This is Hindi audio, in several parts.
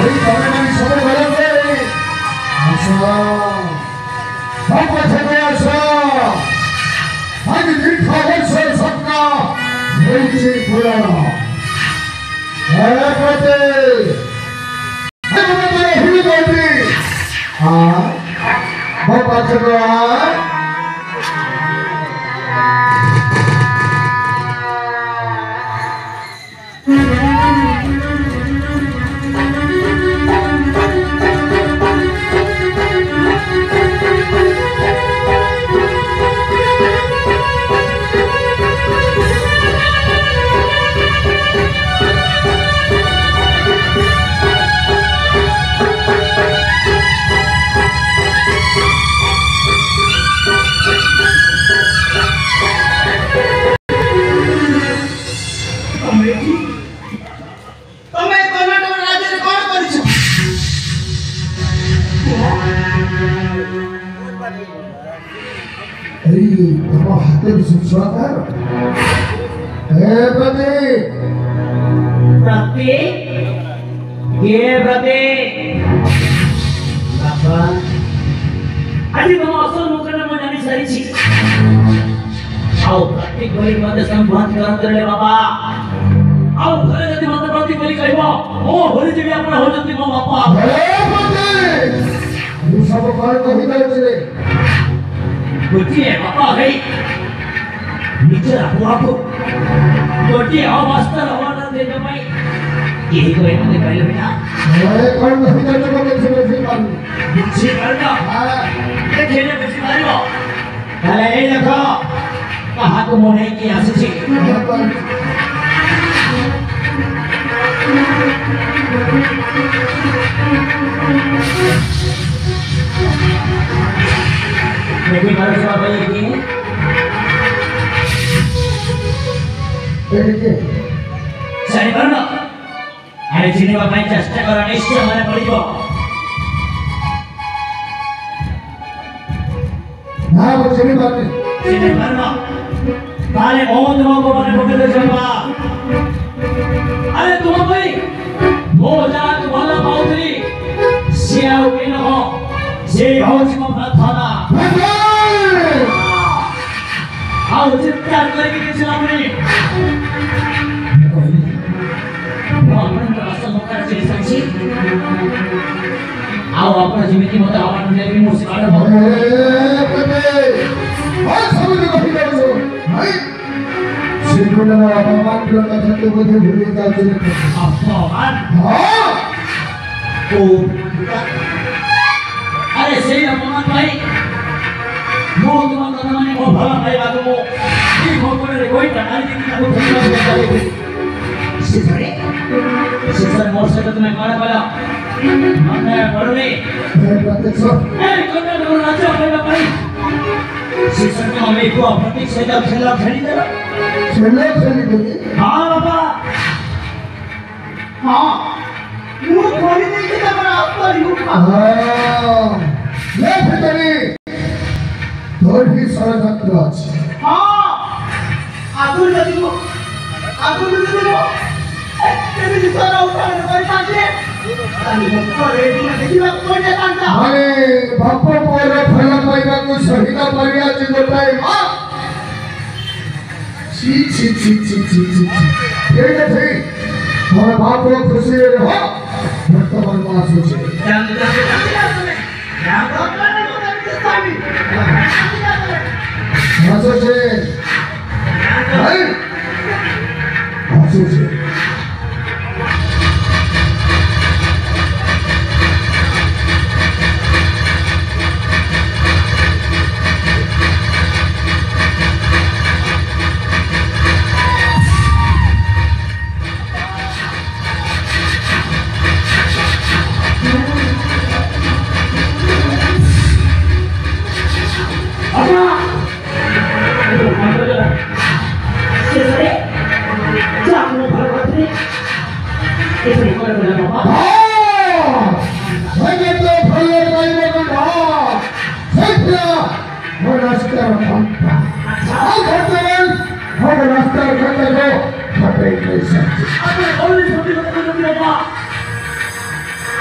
এই জনগণ সবাই ভালো করে আসো বাবা থেকে আসো আজ দীর্ঘ বছর স্বপ্ন হয়েছে পুরানো একবারে বাবা থেকে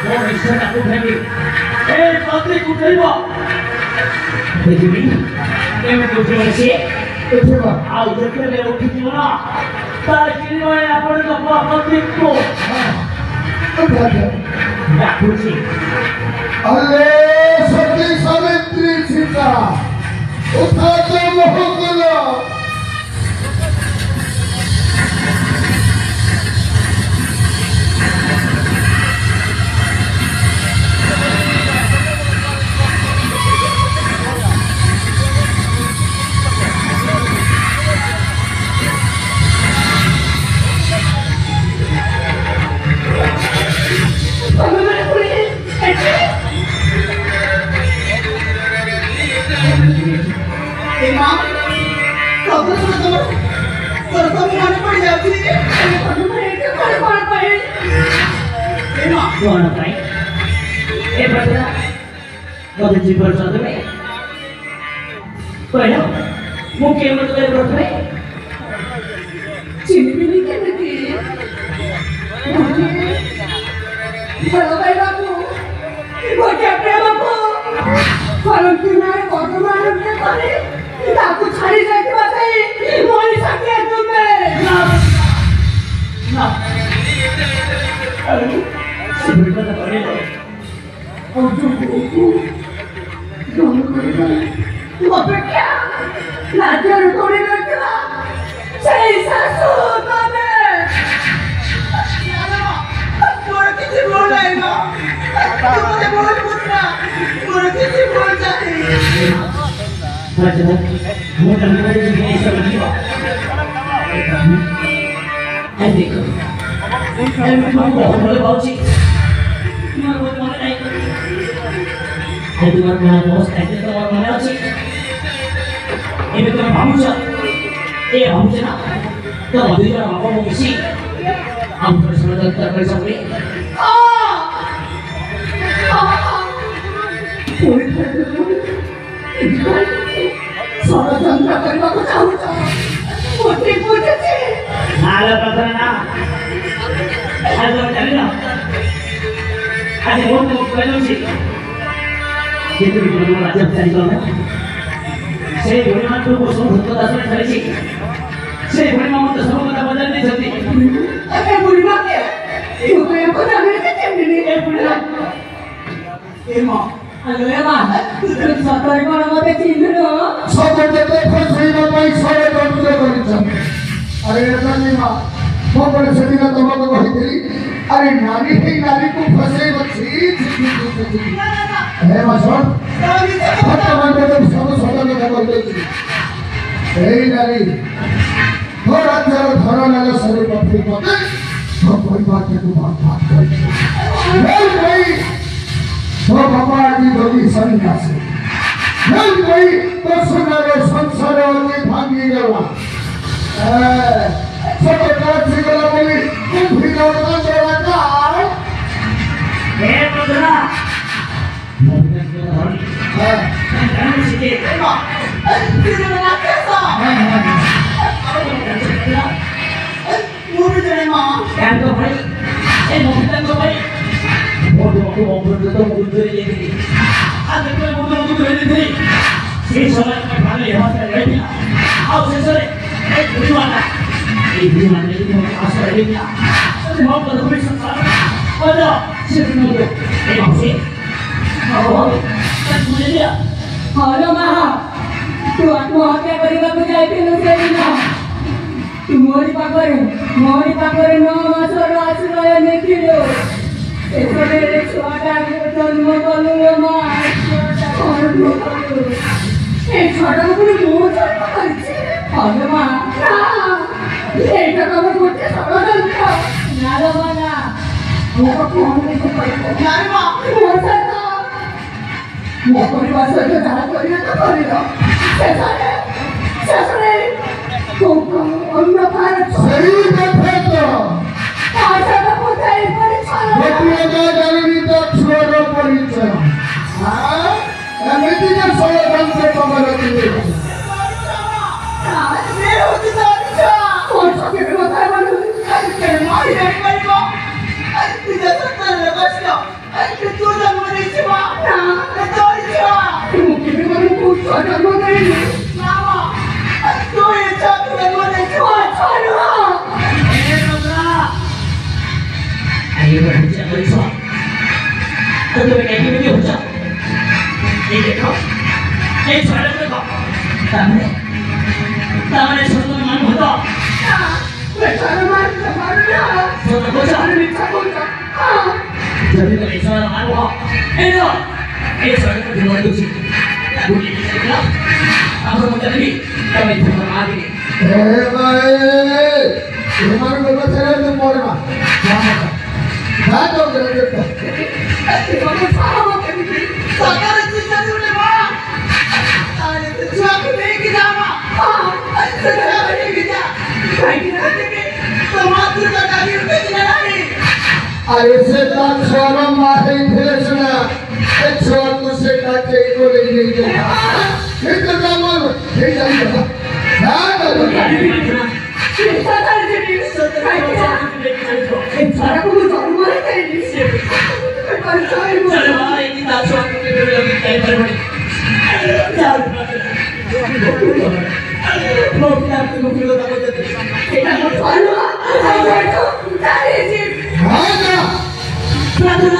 너는 시작한 고생이 내 빠뜨리 굽혀입어 대중이 때문에 고생하시 대표가 아 이렇게 내가 웃기지구나 딸끼리만에 아빠를 덮어 빠뜨리 굽고 야 그렇지 알레 서기 사람들이 진짜 못하다 먹었구나. Gimana Pak? Berapa? Kau dijibur satu Pak? Banyak? Mungkin betul berapa Pak? Sini milikan lagi. Kalau kayak aku, bagaimana aku? Kalau tunai kotor malam ni kali, aku cari lagi macam mau sakit tu Nah, sebenarnya tak boleh. Apa Lajar kori mereka, saya sasu kami. Mora kita boleh no, kita boleh putra, mora kita boleh. Macam mudah mudahan ini sama jiwa. Adik, kamu boleh bawa cik. Cuma boleh naik. Adik mana bos? Adik tu orang mana cik? Ini tu kamu cak. Kamu cak. Kamu tu orang apa mau isi? Kamu terus terus sampai. Salah jangka dari aku tahu tak. Putri putri. Ada pertanyaan. Ada pertanyaan. Ada orang mau bertanya sih. Itu di mana aja cari kamu. Saya boleh mantu kosong untuk dasar cari sih. Saya boleh mantu semua kata badan di sini. Boleh pakai. Itu yang kau nak beri kecil ni. Boleh. Ema. Halo Ema. Terus satu hari mana mau kecil dulu? সকলকে দেখো সেই বাবাই সরে বন্ধ করেছেন। আরে জানি মা মঙ্গল সেদিন তোমাকে কহিଥିଲି আরে নারী এই নারীকে ফসাই বছি হে মা শোন বর্তমান দেব সব সদা কথা বলতেছি এই নারী ও রাজ্যের ধরনের শরীর পথে পথে সব পরিবারকে তোমার ভাগ করেছে এই ভাই তো বাবা আদি ধরি সন্ন্যাসী এই ভাই তো সোনার সংসারে অনেক ভাঙিয়ে গেল ছোট কাজ ছিল বলি কুম্ভীর কাজ Betul. Kamu sikit. Kita nak kesah. Mungkin jadi mah. Yang tu baik. Mungkin tu baik. Mau berdoa mau berdoa ini. Ada kau mau berdoa ini. Si solat kembali hotel ini. Aku sesore. Beri mana? Beri mana ini mau asal ini. Mau berdoa sesuatu. Ada. Siapa nak? Masih. Oh, kan punya dia. Halo Maha. Tuan apa କରିବାକୁ ଯାଇଥିଲୁ ସେଦିନ ମୋରି ପାଖରେ 9 ମାସର ଆଶ୍ରୟ ନେଇଥିଲୁ ଏପଟେ ଛୁଆଟା ଜନ୍ମ କଲୁ ମା ଜନ୍ମ କଲୁ ଏ ଛୁଆଟାକୁ ପୁଣି ମୁଁ ଜନ୍ମ କରିଛି ହଲୋ ମା ଏଇଟା ତମ ଗୋଟେ ଷଡ଼ଯନ୍ତ୍ର ନାର ମା ନା ମୁଁ କଣ ନାରେ ମା ମୋ ସହିତ ମୋ ପରିବାର ସହିତ ଯାହା କରିବା ତ କରିବ ଶେଷରେ অন্য কারো সেই দেখে তো আশাটা কোথায় পড়ে ছাড়া গোপিয়াদা জানিনি তার ছোট পরিচয় হ্যাঁ এমনিতে ষড়যন্ত্র কবর দিয়ে 이거 보지 않고 있어. 그동안 애기들이 오자. 이게 커. 이 저녁을 커. 다음에 손을 많이 묻어. 왜 저를 말이야? 손을 보자. 저를 잡아보자. 저리가 이상한 안 와. 애너. 이 저녁을 들어오는 거지. 우리 이제구나. 앞으로 문자들이 다음에 들어오는 아들이. 에바에 이만한 걸 같아야 뭐라 나도 그러겠다 이거는 사람한테 사과를 진짜 소리 봐! 아니, 그 중학교 내 얘기잖아! 아니, 그 중학교 얘기자! 자기는 어떻게 토마토가 가기 이렇게 지나가니? 아이세 딱처럼 말이 되었으나 애초부터 생각해 이거를 얘기해 그때가면 굉장히 나도 사람들이 잘하고 정말 재밌어. 빨리 살고. 저렴아 이제 다 중학교를 여기 때려버리. 뭐 그냥 그거 불러다고 가자 브라더라.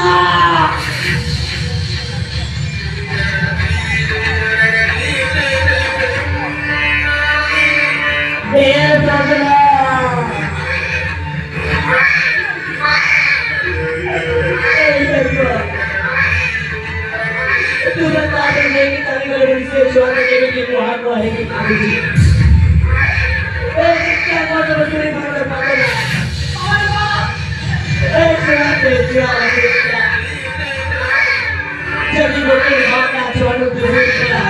네 브라더라. तुरंत आकर लेके चले गए उनसे छोड़ के लेके वहां को है कि काबूजी ए क्या कर रहे हो तेरे घर पागल ए सुना दे दिया जब ये बोलते हैं बात ना छोड़ दो दूर चला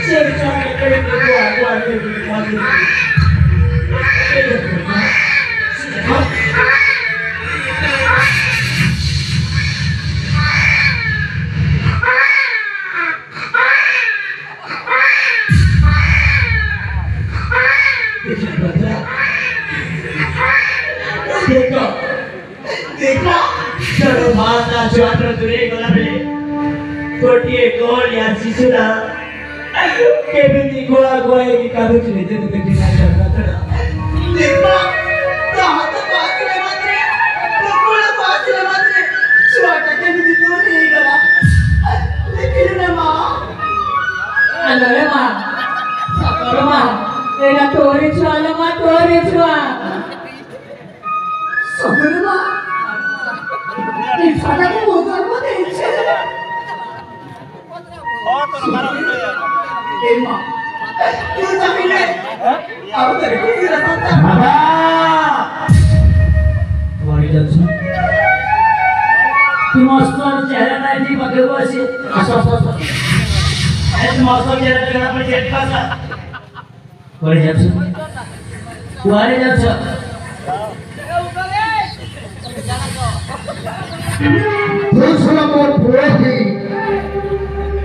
शेर छोड़ के लेके वो आगे काबूजी देखो देखो चलो माता ज्वाटर दूरे गलाबे कोटिए कोल या शिशुरा केबिनी गोळा गोळे की काबूची ने ते देखी नाही करता देखो, कहाँ तक पाचले मात्रे, कोकोला पाचले मात्रे, छोटा के भी दिखो नहीं गला, लेकिन ना माँ, Ano ma? Sakalo ma. Ena tori chua ma tori chua. Sakalo ma. 이 사람이 못할 거 대체. Emma, क्यों जमीने? अब तेरे को फिर आता बाबा तुम्हारी जब सुन तुम मास्टर चेहरा नहीं थी बगे हुआ से आसा ऐसे मास्टर चेहरा देखना पड़ जेट का सा तुम्हारी जब सुन दूसरा मोर पुरोही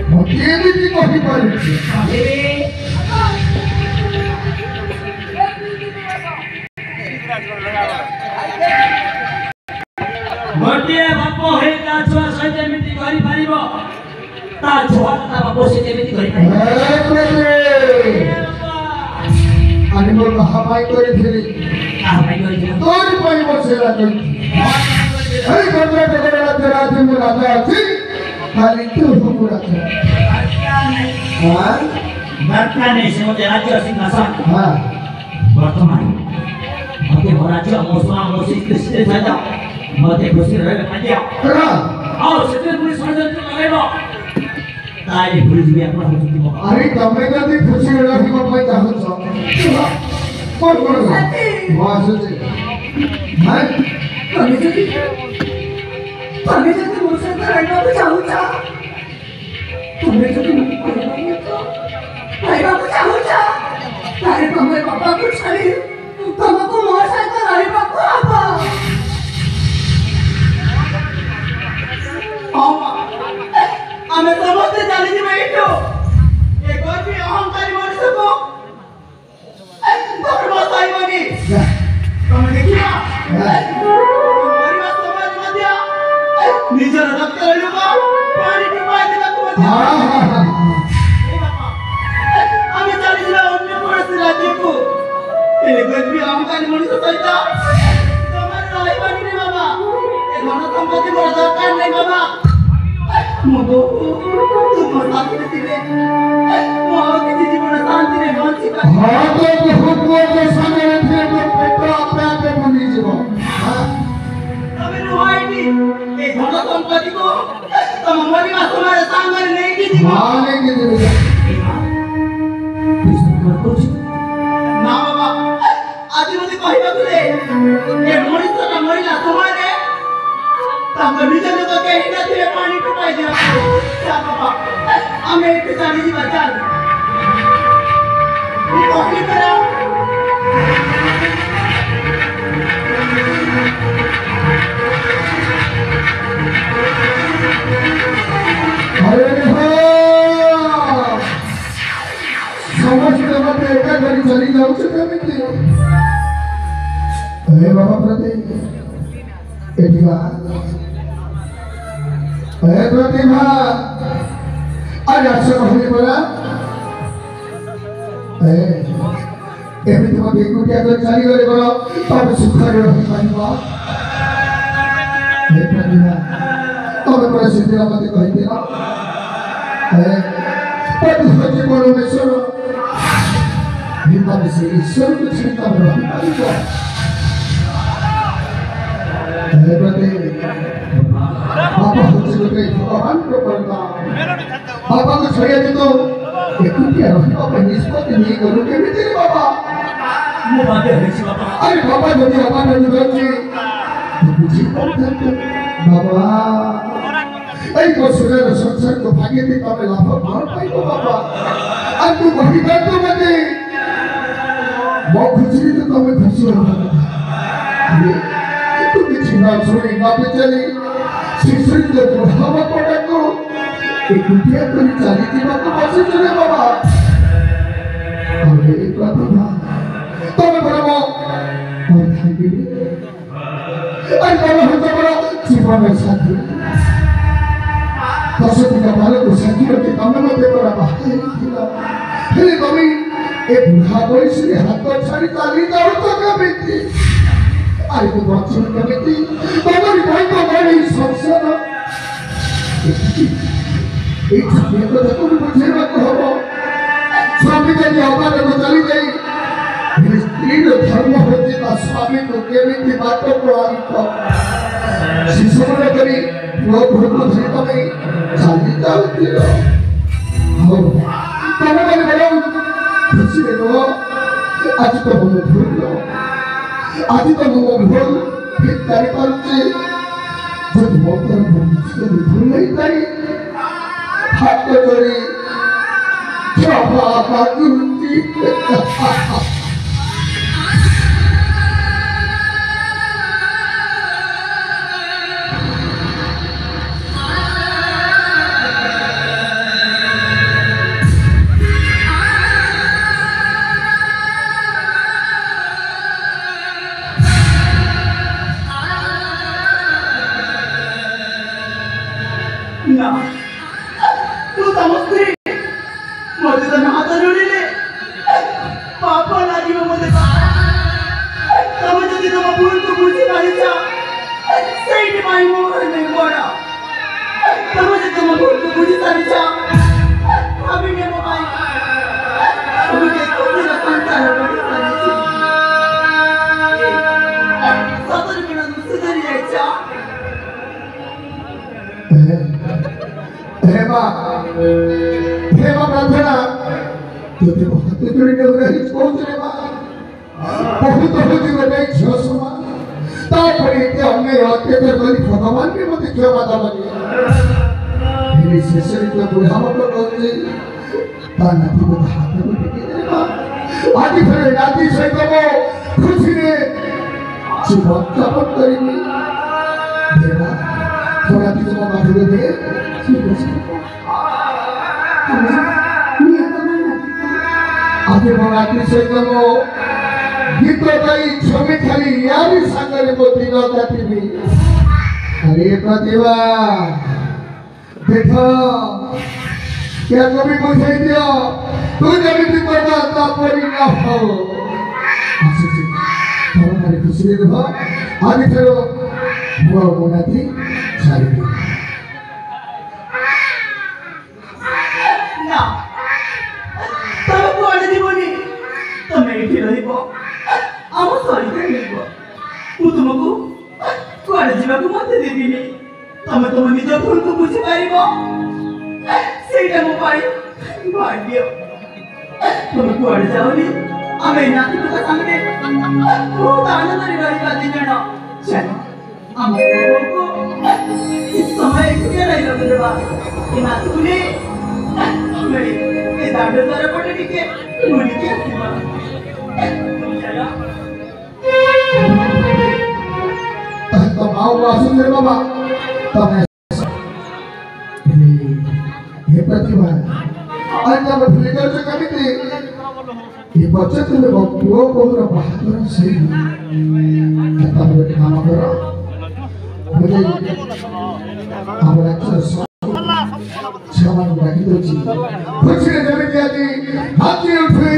मकेमी की कोठी पर गोटिए बापो हे ता छुआ सहित एमिति करि पारिबो ता छुआ ता बापो सहित एमिति करि पारिबो अनि मोर हवाई करे फेरि का भाइ करि दियो तोरी पनि बसेला कोइ अरे गंद्रा टकरा तेरा दिन राजा थी खाली तू हुकुरा था हां बर्ता ने से मते राज्य सिंहासन हां वर्तमान मते राज्य मोसमा मोसी कृष्ण जाता मते खुशी रहे पादिया करा आओ सेते पुलिस षड्यंत्र लगाइबो ताई पुलिस भी अपना हुकुम मो अरे तमे जदी खुशी राखिबो पई चाहछ कोन कोन वासुते हां तुम्ही जर मुझसे रडना चाहूचा तुम्ही जर आई बाबू चाहूचा अरे तुम्हारे पापा को छाड़ी तुमको मोसा कर आई बाबू आपा आमा, हमें समझते चले जी बैठो, एक और भी अहंकारी मनुष्य को, तुम्हारे पास आई बनी, तुमने देखिया, तुम्हारी बात समझ मत दिया, नीचे रख कर लूँगा, पानी डुबाए देगा तुम्हें हां हमें चले जी अन्य मनुष्य राज्य को, एक और भी अहंकारी मनुष्य सहित, तुम्हारे आई बनी रे बाबा, संपत्ति मोर दरकार नहीं बाबा मो तू साथी थे मो किसी जीवन शांति रे बंची पा हां तो बहुत बहुत सामने थे तो पेट अपने आप बनी जीव हां तबे रोइनी ए धन संपत्ति को तुम मोरी मा तुम्हारे सामने नहीं की जीव हां नहीं की जीव ना बाबा आज मते कहबा गुले ए मोरी तो ना मोरी ला तुम्हारे तब निज लोग के हिना थे पानी टुकाई दे क्या बाबा हमें एक जानी जी बचा ये कौन करा अरे समस्त मत एका घरी चली जाऊ केमिति हे बाबा प्रति एटिवा हे प्रतिभा आज आसे कहली बोला एमिति मत एकुटिया कर चली गले बोला तब सुख रे रही पाइबा हे प्रतिभा तब पर सिद्धिला मत कहि देला प्रतिभा जीवन में ईश्वर हिम्मत से ईश्वर को चिंता में रही पाइबा हे प्रति बाबा होते लोटे भगवान को करना बाबा को छोड़िया दे तो एकुटिया रही बाबा निष्पत्ति नहीं करो के भी तेरे बाबा मो बाते हेछि बाबा अरे बाबा यदि हमारे निरोगी बुझी करते बाबा ऐ को सुरे संसार को भागे दे तबे लाभ मार पाइबो बाबा आज तू बही कर तो मते मो खुशी तो तबे खुशी हो तू किसी ना छोड़ी ना बेचली शिशु जो बुढ़ावा पड़ा को एकुटिया कोई चाली जीवा को बसे चले बाबा अरे प्रतिभा तबे बड़ो और थाकी अरे बाबा हम तो बड़ा जीवन में साथी दशरथ का बालक को साथी रखे तमने मत बड़ा बात है हे कवि ए बुढ़ा कोई से हाथ पर छाड़ी चाली जाओ तो कमिति अरे को बच्चे कमिति तुम्हारी भाई को बड़ी संसार एक छाती को देखो मुझे मत हो स्वामी के अवतार को चली गई स्त्री धर्म होती का स्वामी को केमिति बातों को आंको शिशु ने करी वो भूत से कभी चाली जाती हो तब मैंने बोला खुशी लो आज तो हम भूल लो आज तो हम भूल फिर तारी पर से जब मोटर भूल नहीं तारी हाथ को जोड़ी छापा काटूंगी ना तू समझती मुझे तो ना जरूरी ले पापा लागी वो मुझे तब जब तुम भूल को मुझे मारी जा सही नहीं माई मोर नहीं पड़ा तब जब तुम भूल को मुझे मारी जा अभी नहीं मोबाइल मुझे कुछ ना संतान बड़ी सारी सतर बिना दूसरे नहीं आया हेमा प्रार्थना तुझे बहुत जोड़ी ने रही पहुंच रे मां बहुत होती बने झोसमा तापरे के हमने अत्याचार करी भगवान के मते क्यों बाधा बनी मेरी शेषरी को बुढ़ावा को बोलते ताना को हाथ में टेके रे मां आदि फिर राती से को खुशी ने चुपचाप करेंगे देवा थोड़ा भी तो बात दे आगे भगवान से कहो गीत गाई छवि खाली यारी संगले मोती न काटिबी अरे प्रतिभा देखो क्या कभी बुझाई दियो तू जब भी बता ता पड़ी ना हो आसे तुम्हारे खुशी रहो आगे चलो बुआ मोनाती छाड़िबे ना तमे कुआडे जीवनी तमे एठी रहिबो आम सहित मिलबो मु तुमको कुआडे जीवाकू मते देबिनी तमे तुम निज भूल को बुझी पारिबो सेटा मो पाई भाग्य तुम कुआडे जाओनी आमे नाती को सामने बहुत आनंद रे रहिबा दिन चलो आमे को इस समय के रहिबा देबा कि नातुने मेरी ये दांडो द्वारा पड़े के मुड़ी के आसीबा चलो तो माओ वासुन रे बाबा तमे ये प्रतिभा अन्य में फिलिकर से कभी थी ये बच्चे में वो बहुत बहादुर सही तब वे काम करो मुझे हमारा चर्चा छमान लगी तो जी कुछ ने जब क्या जी हाथी उठे